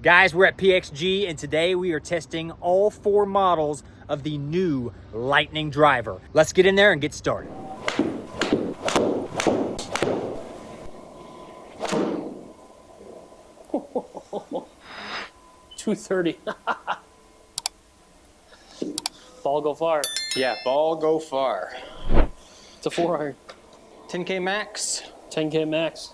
Guys, we're at PXG and today we are testing all 4 models of the new Lightning Driver. Let's get in there and get started. $230. Ball go far. Yeah, ball go far. It's a 4-iron. 10K max. 10K max.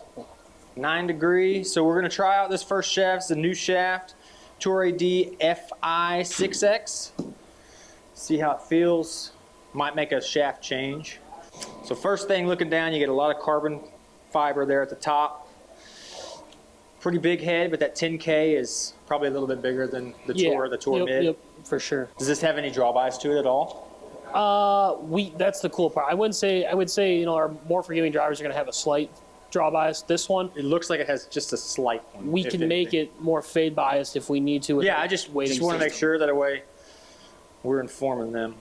9 degrees. So we're gonna try out this first shaft. It's a new shaft, Tour AD FI 6X. See how it feels. Might make a shaft change. So first thing, looking down, you get a lot of carbon fiber there at the top. Pretty big head, but that 10K is probably a little bit bigger than the Tour Mid. Yep, for sure. Does this have any drawbys to it at all? That's the cool part. I would say, you know, our more forgiving drivers are gonna have a slight draw bias. This one, it looks like it has just a slight one. We can make it more fade biased if we need to. Yeah, I just want to make sure that way we're informing them.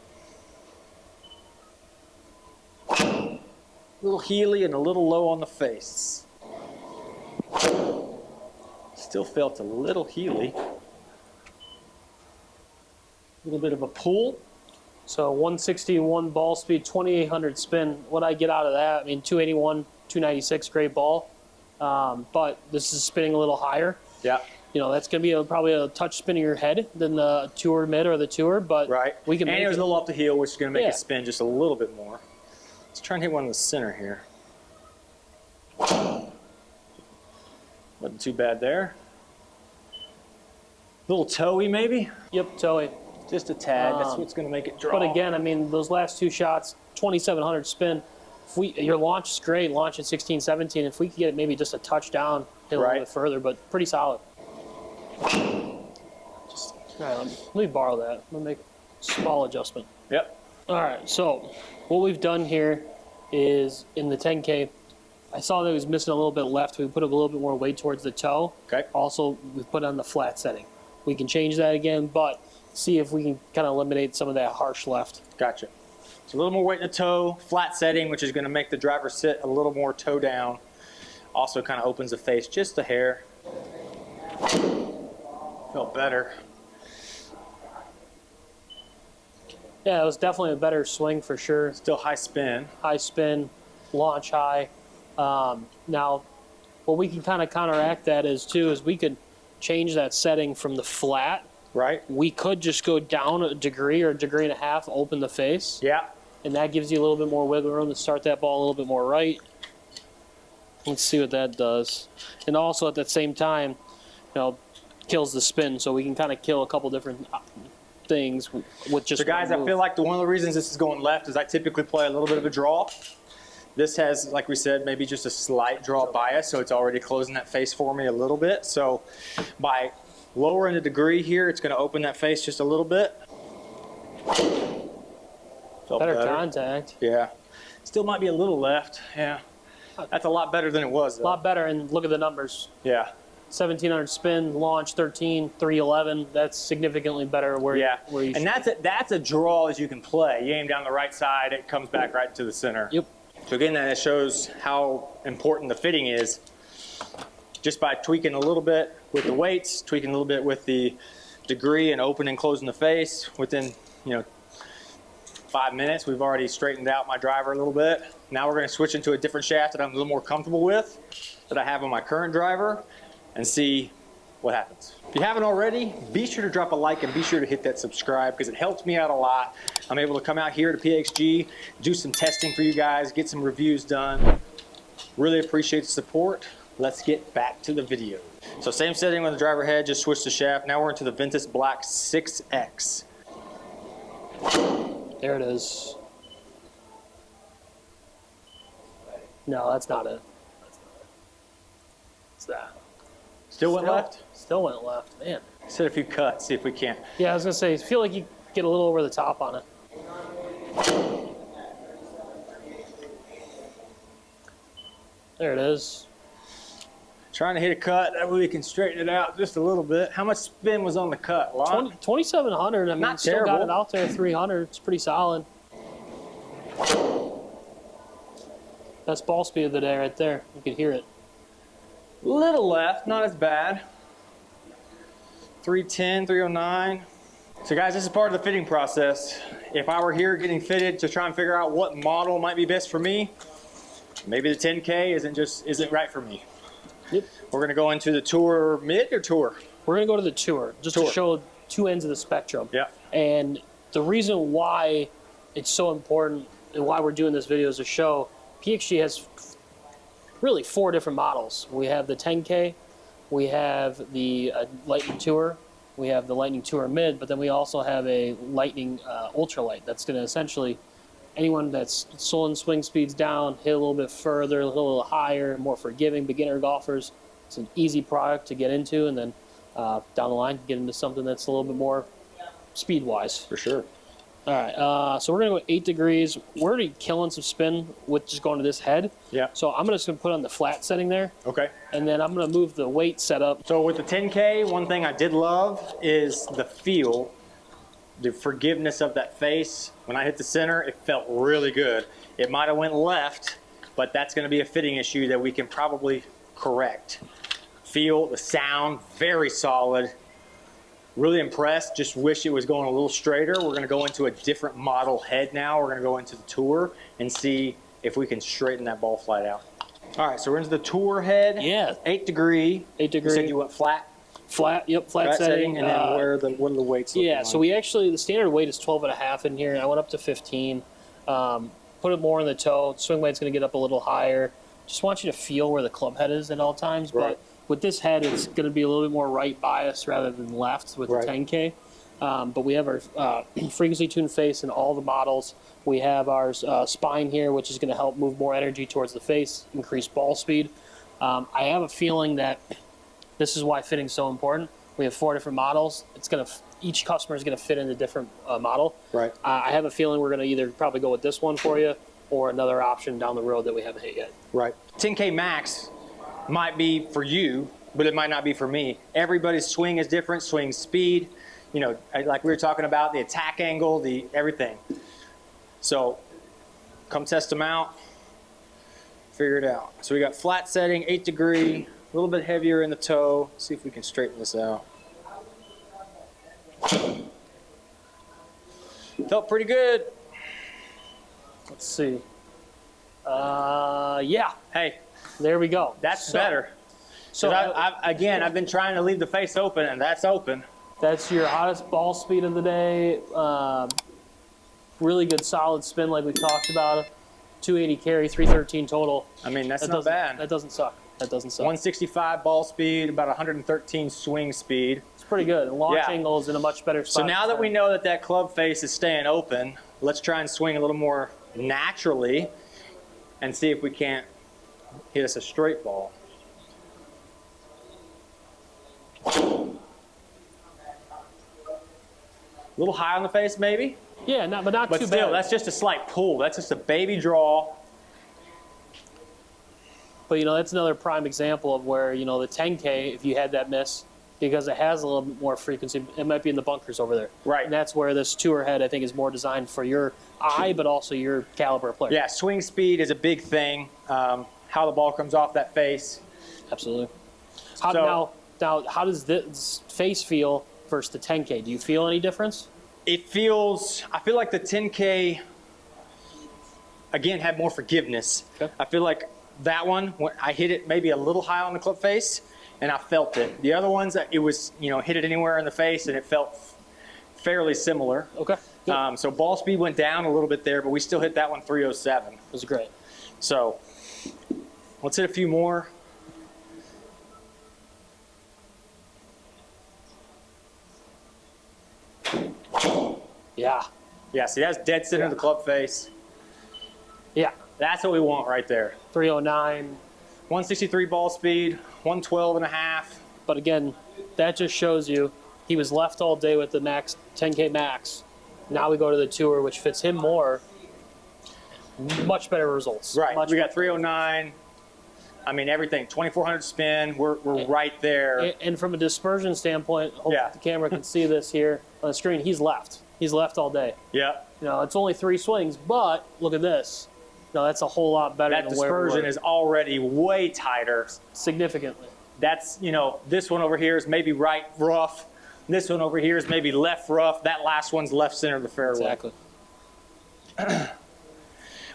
A little heely and a little low on the face. Still felt a little heely. A little bit of a pull. So 161 ball speed, 2,800 spin. What I get out of that, I mean, 281, 296, great ball. But this is spinning a little higher. Yeah. You know, that's going to be probably a touch spin in your head than the Tour Mid or the Tour, but we can make it. And it was a little off the heel, which is going to make it spin just a little bit more. Let's try and hit one in the center here. Wasn't too bad there. A little toey maybe? Yep, toey. Just a tad. That's what's going to make it draw. But again, I mean, those last 2 shots, 2,700 spin. Your launch is great, launch at 16, 17. If we could get it maybe just a touchdown, hit a little bit further, but pretty solid. All right, let me borrow that. Let me make a small adjustment. Yep. All right, so what we've done here is in the 10K, I saw that it was missing a little bit left. We put a little bit more weight towards the toe. Okay. Also, we put on the flat setting. We can change that again, but see if we can kind of eliminate some of that harsh left. Gotcha. So a little more weight in the toe, flat setting, which is going to make the driver sit a little more toe down. Also kind of opens the face just a hair. Felt better. Yeah, it was definitely a better swing for sure. Still high spin. High spin, launch high. Now, what we can kind of counteract that is we could change that setting from the flat. Right. We could just go down a degree or a degree and a half, open the face. Yeah. And that gives you a little bit more wiggle room to start that ball a little bit more right. Let's see what that does. And also at the same time, you know, kills the spin, so we can kind of kill a couple different things with just. So guys, I feel like one of the reasons this is going left is I typically play a little bit of a draw. This has, like we said, maybe just a slight draw bias, so it's already closing that face for me a little bit. So by lowering the degree here, it's going to open that face just a little bit. Felt better contact. Yeah. Still might be a little left. Yeah. That's a lot better than it was, though. A lot better, and look at the numbers. Yeah. 1,700 spin, launch 13, 311. That's significantly better where you and that's a draw as you can play. You aim down the right side, it comes back right into the center. Yep. So again, that shows how important the fitting is. Just by tweaking a little bit with the weights, tweaking a little bit with the degree and opening and closing the face, within 5 minutes, we've already straightened out my driver a little bit. Now we're going to switch into a different shaft that I'm a little more comfortable with, that I have on my current driver, and see what happens. If you haven't already, be sure to drop a like and be sure to hit that subscribe because it helps me out a lot. I'm able to come out here to PXG, do some testing for you guys, get some reviews done. Really appreciate the support. Let's get back to the video. So same setting with the driver head, just switch the shaft. Now we're into the Ventus Black 6X. There it is. No, that's not it. It's that. Still went left? Still went left, man. Set a few cuts, see if we can't. Yeah, I was gonna say, I feel like you get a little over the top on it. There it is. Trying to hit a cut, that way we can straighten it out just a little bit. How much spin was on the cut? 2,700, I mean, not still terrible. got it out there, 300, it's pretty solid. Best ball speed of the day right there, you could hear it. Little left, not as bad. 310, 309. So guys, this is part of the fitting process. If I were here getting fitted to try and figure out what model might be best for me, maybe the 10K isn't right for me. Yep. We're gonna go into the Tour Mid or Tour? We're gonna go to the Tour, just to show two ends of the spectrum. Yeah. And the reason why it's so important and why we're doing this video is to show PXG has really 4 different models. We have the 10K, we have the Lightning Tour, we have the Lightning Tour Mid, but then we also have a Lightning Ultralight that's going to essentially, anyone that's slowing swing speeds down, hit a little bit further, a little higher, more forgiving, beginner golfers, it's an easy product to get into, and then down the line, get into something that's a little bit more speed-wise. For sure. All right, so we're going to go 8 degrees. We're already killing some spin with just going to this head. Yeah. So I'm just going to put on the flat setting there. Okay. And then I'm going to move the weight setup. So with the 10K, one thing I did love is the feel, the forgiveness of that face. When I hit the center, it felt really good. It might have went left, but that's going to be a fitting issue that we can probably correct. Feel, the sound, very solid. Really impressed, just wish it was going a little straighter. We're gonna go into a different model head now. We're gonna go into the Tour and see if we can straighten that ball flight out. All right, so we're into the Tour head. Yeah. 8 degree. 8 degree. You said you went flat? Flat, yep, flat setting. And then what are the weights looking Yeah, like? so we actually, the standard weight is 12.5 in here. I went up to 15. Put it more in the toe. Swing weight's gonna get up a little higher. Just want you to feel where the club head is at all times. Right. But with this head, it's going to be a little bit more right bias rather than left with the 10K. But we have our frequency tuned face in all the models. We have our spine here, which is going to help move more energy towards the face, increase ball speed. I have a feeling that this is why fitting is so important. We have 4 different models. It's going to each customer is going to fit in a different model. Right. I have a feeling we're going to either probably go with this one for you or another option down the road that we haven't hit yet. Right. 10K max might be for you, but it might not be for me. Everybody's swing is different, swing speed, you know, like we were talking about, the attack angle, the everything. So come test them out, figure it out. So we got flat setting, 8 degree, a little bit heavier in the toe. See if we can straighten this out. Felt pretty good. Let's see. Yeah. Hey, there we go. that's better. So I've been trying to leave the face open, and that's open. that's your hottest ball speed of the day. Really good solid spin like we talked about. 280 carry, 313 total. I mean, that's not bad. That doesn't suck. That doesn't suck. 165 ball speed, about 113 swing speed. It's pretty good. And launch Yeah. angle is in a much better spot. So now that we know that that club face is staying open, let's try and swing a little more naturally and see if we can't hit us a straight ball. A little high on the face, maybe? Yeah, but not But too still, bad. that's just a slight pull. That's just a baby draw. But, you know, that's another prime example of where, you know, the 10K, if you had that miss, because it has a little bit more frequency, it might be in the bunkers over there. Right. And that's where this tour head, I think, is more designed for your eye, but also your caliber of player. Yeah, swing speed is a big thing. How the ball comes off that face. Absolutely. So- Now, how does this face feel versus the 10K? Do you feel any difference? It feels, I feel like the 10K, again, had more forgiveness. Okay. I feel like that one, when I hit it maybe a little high on the club face, and I felt it. The other ones, it was, you know, hit it anywhere in the face, and it felt fairly similar. Okay. Good. So ball speed went down a little bit there, but we still hit that one 307. It was great. So let's hit a few more. Yeah. Yeah, see, that's dead center of the club face. Yeah. That's what we want right there. 309. 163 ball speed, 112 and a half. But again, that just shows you he was left all day with the max 10K max. Now we go to the tour, which fits him more. Much better results. Right. Much We got 309. I mean, everything. 2400 spin. We're right there. And from a dispersion standpoint, hope Yeah. the camera can see this here on the screen. He's left. He's left all day. Yeah. You know, it's only 3 swings, but look at this. No, that's a whole lot better That than where we dispersion were. is already way tighter. Significantly. That's, you know, this one over here is maybe right rough This one over here is maybe left rough. That last one's left center of the fairway. Exactly.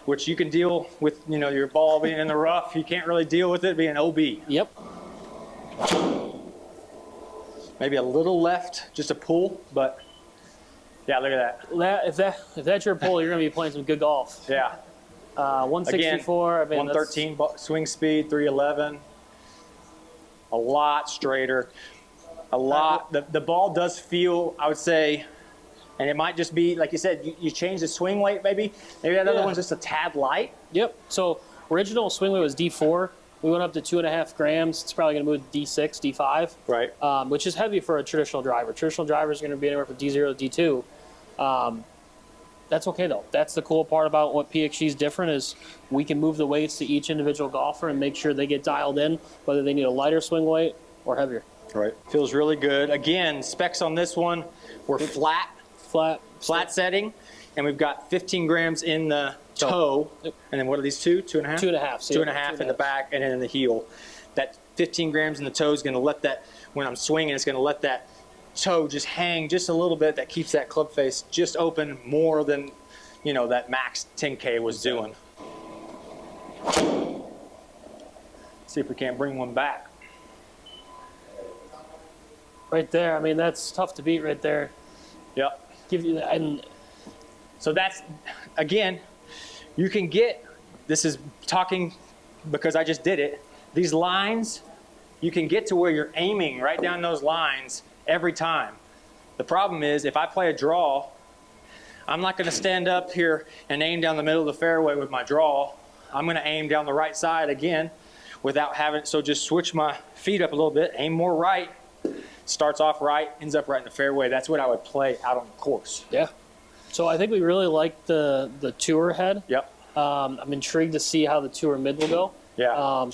Which you can deal with, you know, your ball being in the rough. You can't really deal with it being OB. Yep. Maybe a little left, just a pull, but yeah, look at that. If that's your pull, you're going to be playing some good golf. Yeah. 164. Again, 113 swing speed, 311. A lot straighter. A lot. The ball does feel, I would say, and it might just be, like you said, you change the swing weight maybe. Maybe that other one's just a tad light. Yep. So original swing weight was D4. We went up to 2.5 grams. It's probably going to move to D6, D5. Right. Which is heavy for a traditional driver. Traditional drivers are going to be anywhere from D0 to D2. That's okay though. That's the cool part about what PXG is different is we can move the weights to each individual golfer and make sure they get dialed in, whether they need a lighter swing weight or heavier. Right. Feels really good. Again, specs on this one were flat setting, and we've got 15 grams in the toe. Yep. And then what are these, 2.5? 2.5. So 2.5 in the back and then in the heel. That 15 grams in the toe is going to let that, when I'm swinging, it's going to let that toe just hang just a little bit. That keeps that club face just open more than, you know, that max 10K was doing. See if we can't bring one back. Right there. I mean, that's tough to beat right there. Yep. Give you that. And so that's, again, you can get, this is talking because I just did it, these lines, you can get to where you're aiming right down those lines every time. The problem is if I play a draw, I'm not going to stand up here and aim down the middle of the fairway with my draw. I'm going to aim down the right side again without having, so just switch my feet up a little bit, aim more right, starts off right, ends up right in the fairway. That's what I would play out on the course. Yeah. So I think we really like the tour head. Yep. I'm intrigued to see how the tour mid will go. Yeah.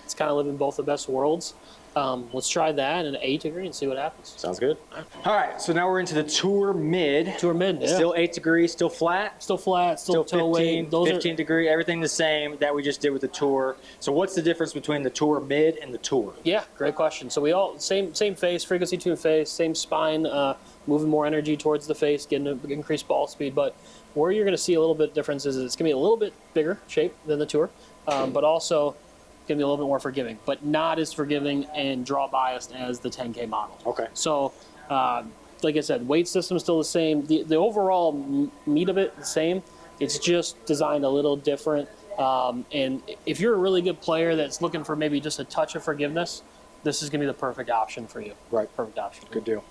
It's kind of living both the best worlds. Let's try that in an 8 degree and see what happens. Sounds good. All right, so now we're into the tour mid. Tour mid, yeah. Still 8 degrees, still flat. Still flat, still toe 15, weight. Those 15 degree, everything the same that we just did with the tour. So what's the difference between the tour mid and the tour? Yeah, great question. So we all, same face, frequency tuned face, same spine, moving more energy towards the face, getting increased ball speed. But where you're going to see a little bit difference is it's going to be a little bit bigger shape than the tour, but also going to be a little bit more forgiving, but not as forgiving and draw biased as the 10K model. Okay. So, like I said, weight system is still the same. The overall meat of it the same. It's just designed a little different. And if you're a really good player that's looking for maybe just a touch of forgiveness, this is going to be the perfect option for you. Right. Perfect option. Good deal.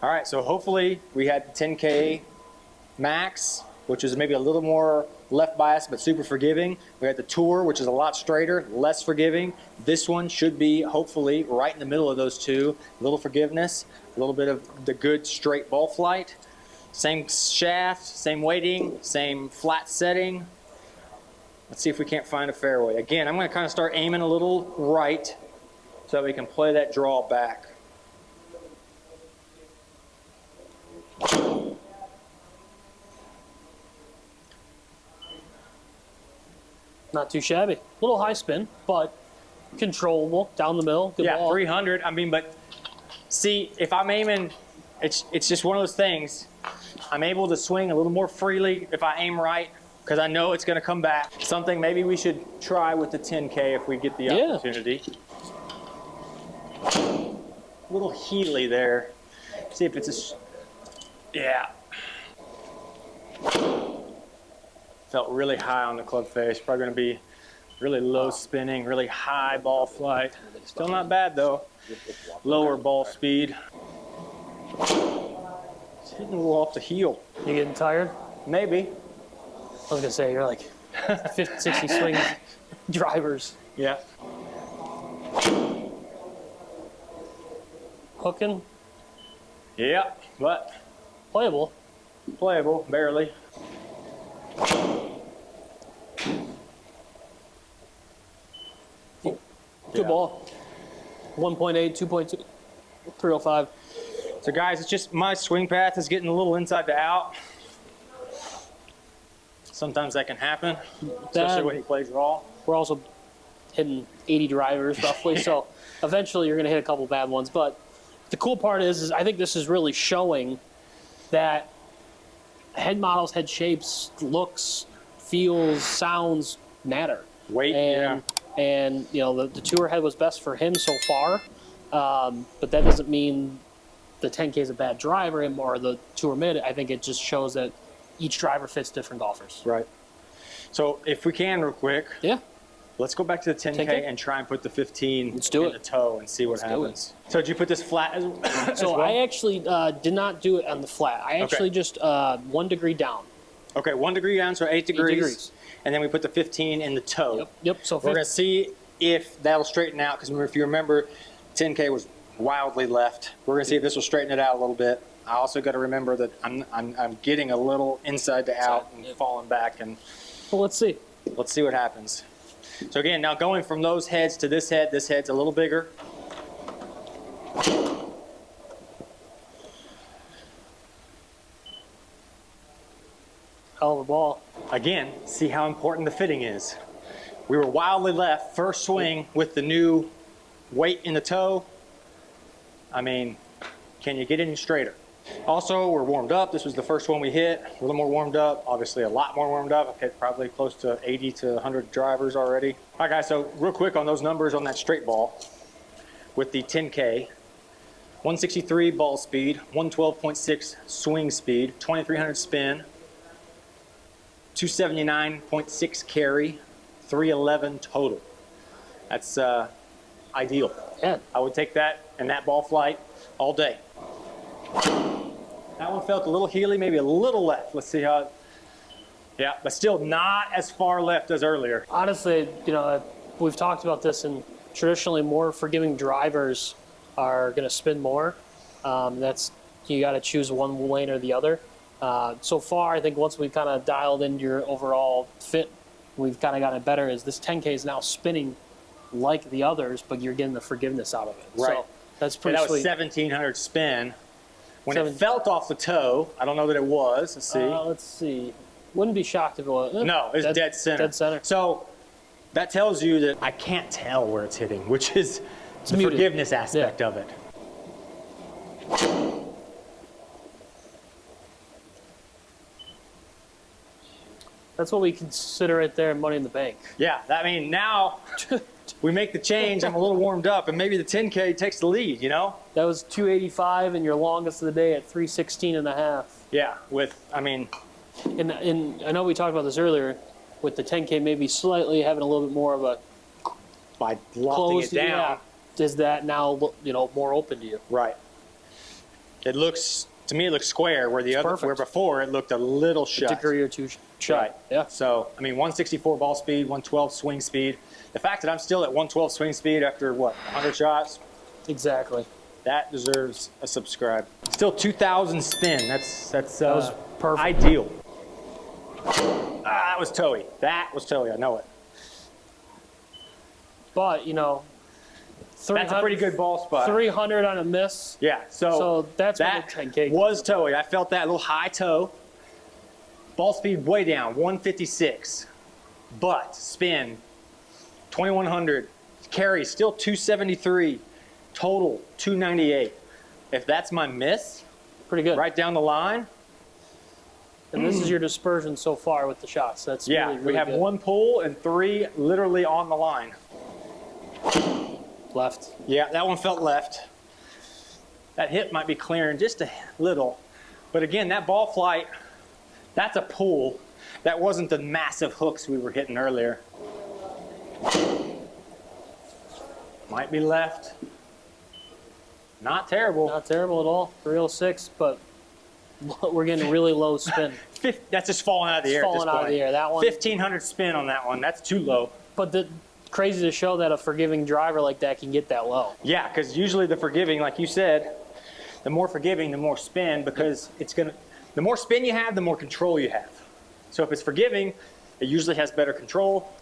All right, so hopefully we had the 10K max, which is maybe a little more left bias but super forgiving. We had the tour, which is a lot straighter, less forgiving. This one should be hopefully right in the middle of those two. A little forgiveness, a little bit of the good straight ball flight. Same shaft, same weighting, same flat setting. Let's see if we can't find a fairway. Again, I'm going to kind of start aiming a little right so that we can play that draw back. Not too shabby. A little high spin, but controllable down the middle. Good ball. 300. I mean, but see, if I'm aiming, it's just one of those things. I'm able to swing a little more freely if I aim right because I know it's going to come back. Something maybe we should try with the 10K if we get the opportunity. A little Healy there. See if it's a... Yeah. Felt really high on the club face. Probably going to be really low spinning, really high ball flight. Still not bad though. Lower ball speed. It's hitting a little off the heel. You getting tired? Maybe. I was going to say, you're like 50, 60 swing drivers. Yeah. Hooking? Yeah, but playable. Playable, barely. Good ball. 1.8, 2.2, 305. So guys, it's just my swing path is getting a little inside to out. Sometimes that can happen, especially when he plays raw. We're also hitting 80 drivers roughly, so eventually you're going to hit a couple bad ones. But The cool part is I think this is really showing that head models, head shapes, looks, feels, sounds matter. Weight, And you know, the tour head was best for him so far, but that doesn't mean the 10K is a bad driver or the tour mid. I think it just shows that each driver fits different golfers. Right. So if we can real quick, Yeah. let's go back to the 10K, 10K? and try and put the 15 Let's do in it. the toe and see what happens. So did you put this flat as So well? I actually did not do it on the flat. I actually just 1 degree down. Okay, 1 degree down, so 8 degrees. And then we put the 15 in the toe. Yep. So We're going to see if that'll straighten out, because if you remember, 10K was wildly left. We're going to see if this will straighten it out a little bit. I also got to remember that I'm getting a little inside to out and falling back, and well, let's see. let's see what happens. So again, now going from those heads to this head's a little bigger. Hell of a ball. Again, see how important the fitting is. We were wildly left first swing with the new weight in the toe. I mean, can you get any straighter? Also, we're warmed up. This was the first one we hit. A little more warmed up, obviously a lot more warmed up. I've hit probably close to 80 to 100 drivers already. All right, guys, so real quick on those numbers on that straight ball with the 10K. 163 ball speed, 112.6 swing speed, 2300 spin, 279.6 carry, 311 total. That's ideal. Yeah. I would take that and that ball flight all day. That one felt a little heely, maybe a little left. Let's see how. Yeah, but still not as far left as earlier. Honestly, you know, we've talked about this, and traditionally more forgiving drivers are going to spin more. That's you got to choose one lane or the other. So far, I think once we've kind of dialed in your overall fit, we've kind of gotten it better. Is this 10K is now spinning like the others, but you're getting the forgiveness out of it. Right. So that's pretty That was sweet. 1700 spin. When it felt off the toe, I don't know that it was. Let's see. Let's see. Wouldn't be shocked if it was. No, it's dead center. Dead center. So that tells you that I can't tell where it's hitting, which is the muted. forgiveness aspect of it. That's what we consider right there in Money in the Bank. Yeah, I mean, now we make the change. I'm a little warmed up, and maybe the 10K takes the lead, you know? That was 285, and your longest of the day at 316 and a half. Yeah, I mean. And I know we talked about this earlier, with the 10K maybe slightly having a little bit more of a By lofting it down. Yeah, is that now, you know, more open to you? Right. It looks, to me, it looks square, where where before it looked a little shut. Degree or two shut. Right. Yeah. So, I mean, 164 ball speed, 112 swing speed. The fact that I'm still at 112 swing speed after, what, 100 shots? Exactly. That deserves a subscribe. Still 2,000 spin. That was perfect. Ideal. That was toey. That was toey. I know it. But, you know, That's a pretty good ball spot. 300 on a miss. Yeah. So that's that what the 10K was toey. I felt that little high toe. Ball speed way down, 156. But spin, 2,100. Carry still 273. Total 298. If that's my miss, pretty good. right down the line. And this is your dispersion so far with the shots. That's Yeah, really, really we have good. 1 pull and 3 literally on the line. Left. Yeah, that one felt left. That hip might be clearing just a little. But again, that ball flight, that's a pull. That wasn't the massive hooks we were hitting earlier. Might be left. Not terrible. Not terrible at all. 306, but we're getting really low spin. That's just falling out of the air. Falling at this out of point. the air. That one. 1,500 spin on that one. That's too low. But crazy to show that a forgiving driver like that can get that low. Yeah, because usually the forgiving, like you said, the more forgiving, the more spin, because the more spin you have, the more control you have. So if it's forgiving, it usually has better control.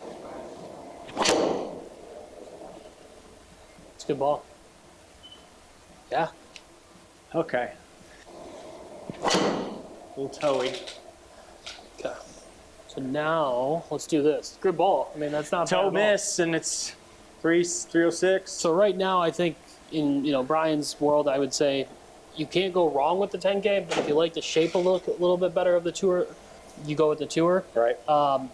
It's a good ball. Yeah. Okay. A little toey. Okay. So now let's do this. Good ball. I mean, that's not Toe bad at all. miss, and it's 306. So right now, I think in Brian's world, I would say you can't go wrong with the 10K. But if you like the shape a little bit better of the tour, you go with the tour. Right.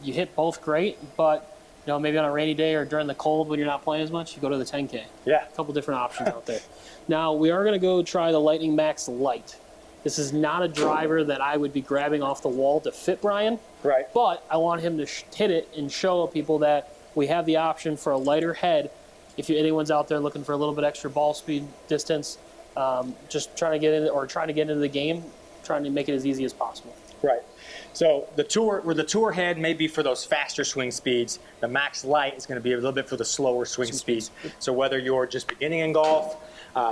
You hit both great, but maybe on a rainy day or during the cold when you're not playing as much, you go to the 10K. Yeah. A couple different options out there. Now we are going to go try the Lightning Max Lite. This is not a driver that I would be grabbing off the wall to fit Brian. Right. But I want him to hit it and show people that we have the option for a lighter head. If anyone's out there looking for a little bit extra ball speed distance, just trying to get into the game, trying to make it as easy as possible. Right. So the tour head may be for those faster swing speeds. The Max Lite is going to be a little bit for the slower swing speeds. So whether you're just beginning in golf,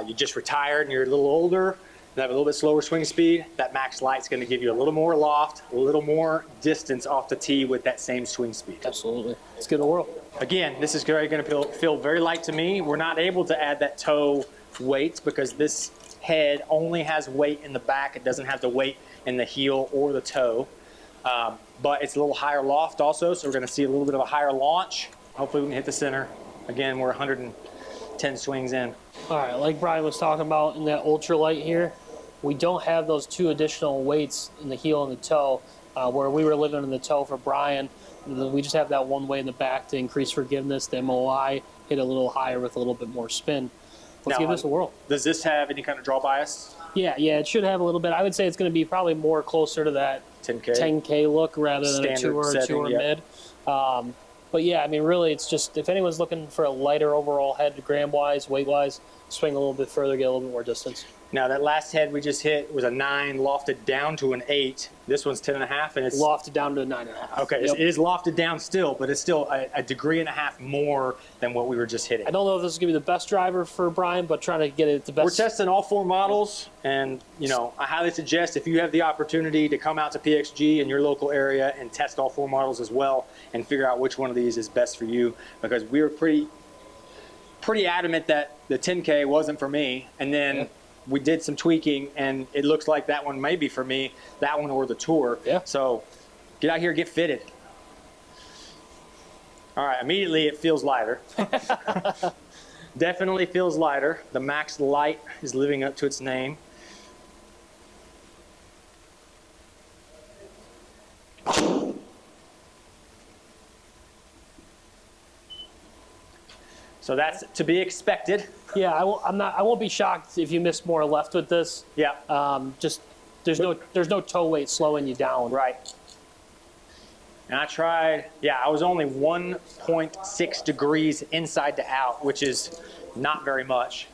you just retired and you're a little older, and have a little bit slower swing speed, that Max Lite is going to give you a little more loft, a little more distance off the tee with that same swing speed. Absolutely. Let's give it a whirl. Again, this is going to feel very light to me. We're not able to add that toe weight because this head only has weight in the back. It doesn't have the weight in the heel or the toe. But it's a little higher loft also, so we're going to see a little bit of a higher launch. Hopefully we can hit the center. Again, we're 110 swings in. All right, like Brian was talking about in that ultralight here, we don't have those two additional weights in the heel and the toe. Where we were living in the toe for Brian, we just have that one weight in the back to increase forgiveness. The MOI hit a little higher with a little bit more spin. Let's give this a whirl. Does this have any kind of draw bias? Yeah, it should have a little bit. I would say it's going to be probably more closer to that 10K look rather than Standard a tour mid. But yeah, I mean, really, it's just if anyone's looking for a lighter overall head, gram-wise, weight-wise, swing a little bit further, get a little bit more distance. Now, that last head we just hit was a 9, lofted down to an 8. This one's 10.5, and it's lofted down to a 9.5. Okay, yep. It is lofted down still, but it's still a degree and a half more than what we were just hitting. I don't know if this is going to be the best driver for Brian, but trying to get it the best. We're testing all 4 models, and I highly suggest if you have the opportunity to come out to PXG in your local area and test all 4 models as well, and figure out which one of these is best for you, because we were pretty adamant that the 10K wasn't for me, and then we did some tweaking, and it looks like that one may be for me, that one or the tour. Yeah. So get out here, get fitted. All right, immediately it feels lighter. Definitely feels lighter. The Max Lite is living up to its name. So that's to be expected. Yeah, I won't be shocked if you miss more left with this. Yeah. Just there's no toe weight slowing you down. Right. And I tried. Yeah, I was only 1.6 degrees inside to out, which is not very much.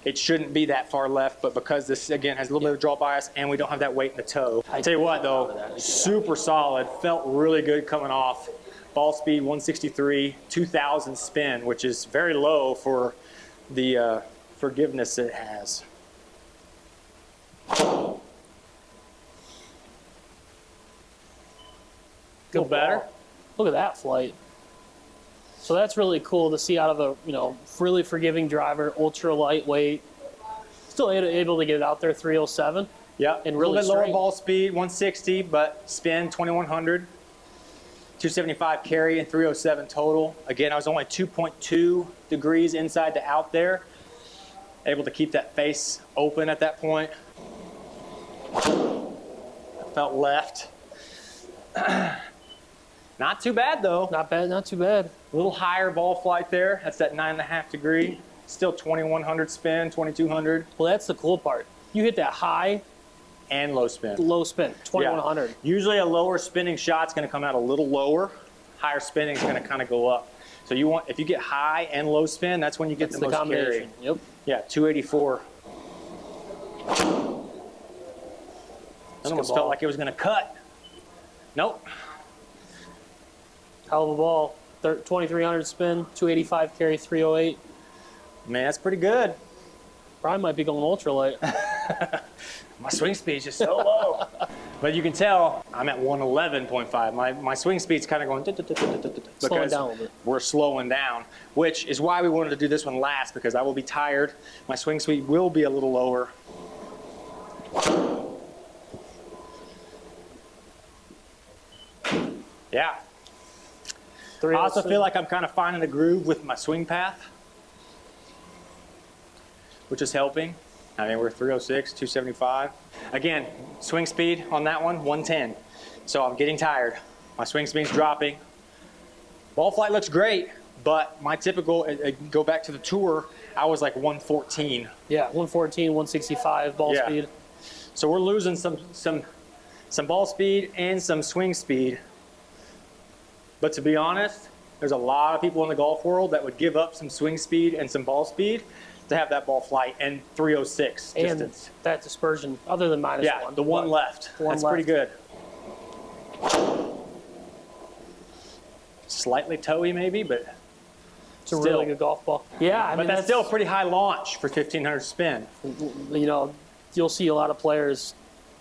It shouldn't be that far left, but because this again has a little bit of draw bias and we don't have that weight in the toe. I tell you what though, super solid. Felt really good coming off. Ball speed 163, 2,000 spin, which is very low for the forgiveness it has. Feel better? Look at that flight. So that's really cool to see out of a really forgiving driver, ultra lightweight, still able to get it out there 307. Yeah, and a really little bit straight. lower ball speed, 160, but spin 2,100. 275 carry and 307 total. Again, I was only 2.2 degrees inside to out there. Able to keep that face open at that point. Felt left. Not too bad though. Not bad, not too bad. A little higher ball flight there. That's that 9.5 degree. Still 2,100 spin, 2,200. Well, that's the cool part. You hit that high and low spin. Low spin, 2,100. Yeah. Usually a lower spinning shot's going to come out a little lower. Higher spinning is going to kind of go up. So you want, if you get high and low spin, that's when you get the most carry. Yep. Yeah, 284. That almost felt like it was going to cut. Nope. Hell of a ball. 2,300 spin, 285 carry, 308. Man, that's pretty good. Brian might be going ultralight. My swing speed is just so low. But you can tell I'm at 111.5. My swing speed's kind of going Slowing down a little bit. We're slowing down, which is why we wanted to do this one last, because I will be tired. My swing speed will be a little lower. Yeah. I also feel like I'm kind of finding a groove with my swing path. which is helping. I mean, we're 306, 275. Again, swing speed on that one, 110. So I'm getting tired. My swing speed's dropping. Ball flight looks great, but my typical, go back to the tour, I was like 114. Yeah, 114, 165 ball speed. So we're losing some ball speed and some swing speed. But to be honest, there's a lot of people in the golf world that would give up some swing speed and some ball speed to have that ball flight and 306 and distance. That dispersion, other than -1. Yeah, the one left. That's pretty good. Slightly toey maybe, but it's a really good golf ball. Yeah, I mean, that's still a pretty high launch for 1500 spin. You know, you'll see a lot of players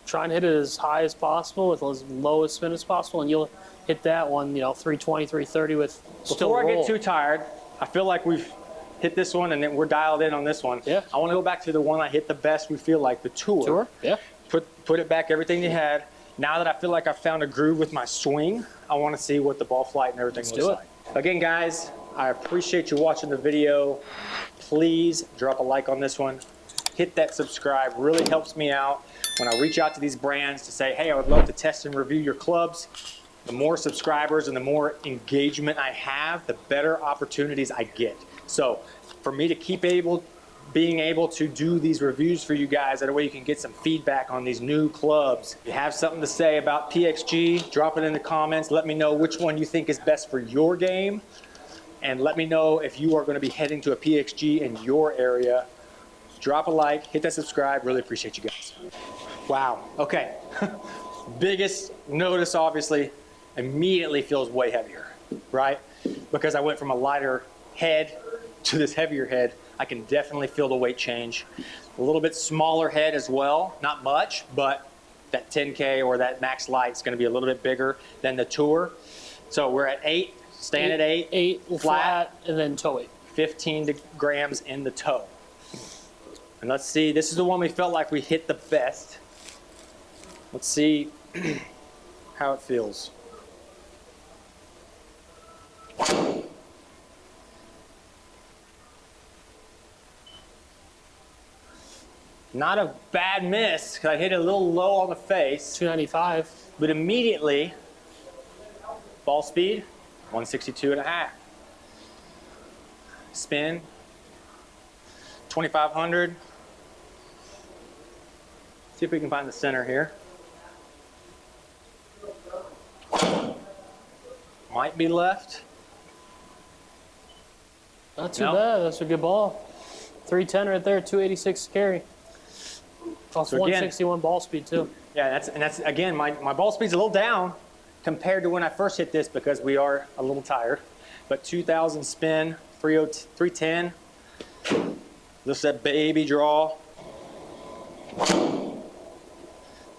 try and hit it as high as possible with as low as spin as possible, and you'll hit that one, you know, 320, 330 with still Before I roll. get too tired, I feel like we've hit this one and then we're dialed in on this one. Yeah. I want to go back to the one I hit the best, we feel like, the tour. Tour? Yeah. Put it back, everything you had. Now that I feel like I've found a groove with my swing, I want to see what the ball flight and everything looks like. Again, guys, I appreciate you watching the video. Please drop a like on this one. Hit that subscribe, really helps me out when I reach out to these brands to say, hey, I would love to test and review your clubs. The more subscribers and the more engagement I have, the better opportunities I get. So for me to keep being able to do these reviews for you guys, that way you can get some feedback on these new clubs. If you have something to say about PXG, drop it in the comments. Let me know which one you think is best for your game. And let me know if you are going to be heading to a PXG in your area. Drop a like, hit that subscribe. Really appreciate you guys. Wow. Okay. Biggest notice, obviously, immediately feels way heavier, right? Because I went from a lighter head to this heavier head. I can definitely feel the weight change. A little bit smaller head as well, not much, but that 10K or that Max Lite is going to be a little bit bigger than the Tour. So we're at 8, staying at 8. 8 flat, and then toe 8. 15 grams in the toe. And let's see, this is the one we felt like we hit the best. Let's see how it feels. Not a bad miss, because I hit it a little low on the face. 295. But immediately, ball speed, 162.5. Spin, 2,500. See if we can find the center here. Might be left. Not too bad. That's a good ball. 310 right there, 286 carry. Off So again, 161 ball speed too. Yeah, that's again, my ball speed's a little down compared to when I first hit this because we are a little tired. But 2,000 spin, 310. This is that baby draw.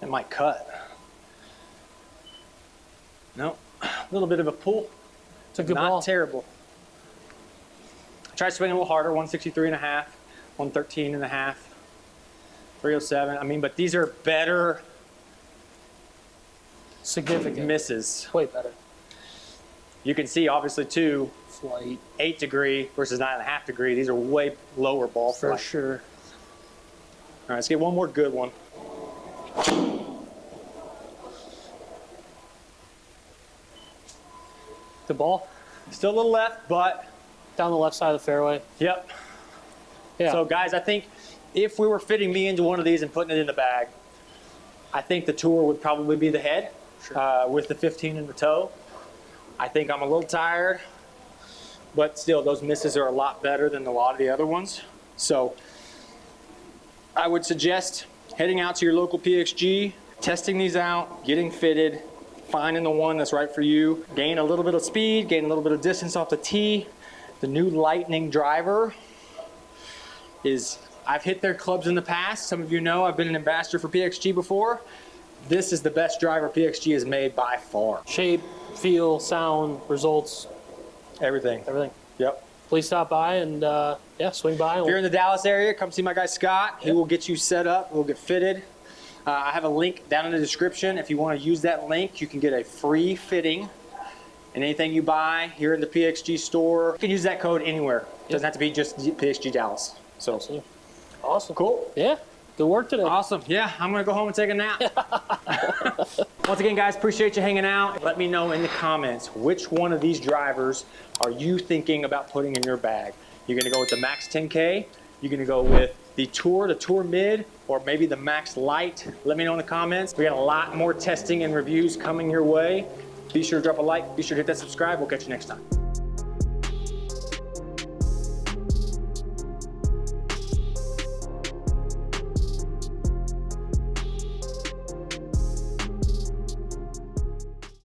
It might cut. No, a little bit of a pull. It's a good ball. Not terrible. I tried swinging a little harder, 163.5, 113.5, 307. I mean, but these are better significant misses. Way better. You can see, obviously, too, flight 8 degree versus 9.5 degree. These are way lower ball flight. For sure. All right, let's get one more good one. The ball? Still a little left, but down the left side of the fairway. Yep. Yeah. So, guys, I think if we were fitting me into one of these and putting it in the bag, I think the Tour would probably be the head. Sure. With the 15 in the toe. I think I'm a little tired, but still, those misses are a lot better than a lot of the other ones. So I would suggest heading out to your local PXG, testing these out, getting fitted, finding the one that's right for you. Gain a little bit of speed, gain a little bit of distance off the tee. The new Lightning Driver is, I've hit their clubs in the past. Some of you know I've been an ambassador for PXG before. This is the best driver PXG has made by far. Shape, feel, sound, results. Everything. Everything. Yep. Please stop by and yeah, swing by. If you're in the Dallas area, come see my guy Scott. He will get you set up. We'll get fitted. I have a link down in the description. If you want to use that link, you can get a free fitting. And anything you buy here in the PXG store, you can use that code anywhere. It doesn't have to be just PXG Dallas. So, Awesome. Cool. Yeah. Good work today. Awesome. Yeah, I'm gonna go home and take a nap. Once again, guys, appreciate you hanging out. Let me know in the comments which one of these drivers are you thinking about putting in your bag. You're gonna go with the Max 10K, you're gonna go with the Tour Mid, or maybe the Max Lite. Let me know in the comments. We got a lot more testing and reviews coming your way. Be sure to drop a like, be sure to hit that subscribe. We'll catch you next time.